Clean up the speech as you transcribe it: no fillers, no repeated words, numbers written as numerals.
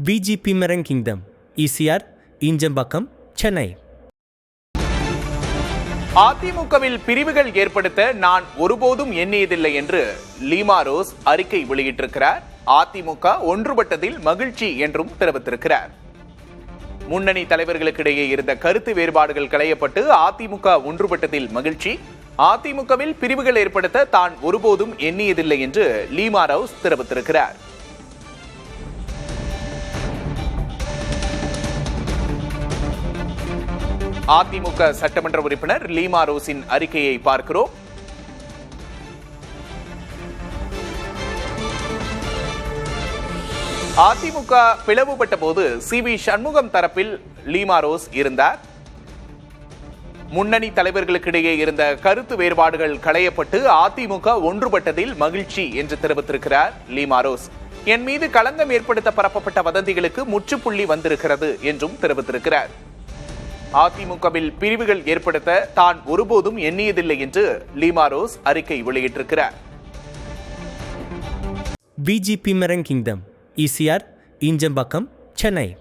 VGP Marine Kingdom, ECR, Injambakkam, Chennai. அதிமுகவில் பிரிவுகள் ஏற்படுத்த நான் ஒருபோதும் எண்ணியதில்லை என்று லீமா ரோஸ் அறிக்கை வெளியிட்டிருக்கிறார். அதிமுக ஒன்றுபட்டதில் மகிழ்ச்சி என்றும் தெரிவித்திருக்கிறார். முன்னணி தலைவர்களுக்கிடையே இருந்த கருத்து வேறுபாடுகள் களையப்பட்டு அதிமுக ஒன்றுபட்டதில் மகிழ்ச்சி. அதிமுகவில் பிரிவுகள் ஏற்படுத்த தான் ஒருபோதும் எண்ணியதில்லை என்று லீமா ரோஸ் தெரிவித்திருக்கிறார். அதிமுக சட்டமன்ற உறுப்பினர் லீமா ரோஸின் அறிக்கையை பார்க்கிறோம். அதிமுக பிளவுபட்ட போது சி.வி. சண்முகம் தரப்பில் லீமா ரோஸ் இருந்தார். முன்னணி தலைவர்களுக்கிடையே இருந்த கருத்து வேறுபாடுகள் களையப்பட்டு அதிமுக ஒன்றுபட்டதில் மகிழ்ச்சி என்று தெரிவித்திருக்கிறார் லீமா ரோஸ். என் மீது களங்கம் ஏற்படுத்த பரப்பப்பட்ட வதந்திகளுக்கு முற்றுப்புள்ளி வந்திருக்கிறது என்றும் தெரிவித்திருக்கிறார். அதிமுகவில் பிரிவுகள் ஏற்படுத்த தான் ஒருபோதும் எண்ணியதில்லை என்று லீமா ரோஸ் அறிக்கை வெளியிட்டிருக்கிறார். VGP Marine Kingdom, ECR, Injambakkam, Chennai.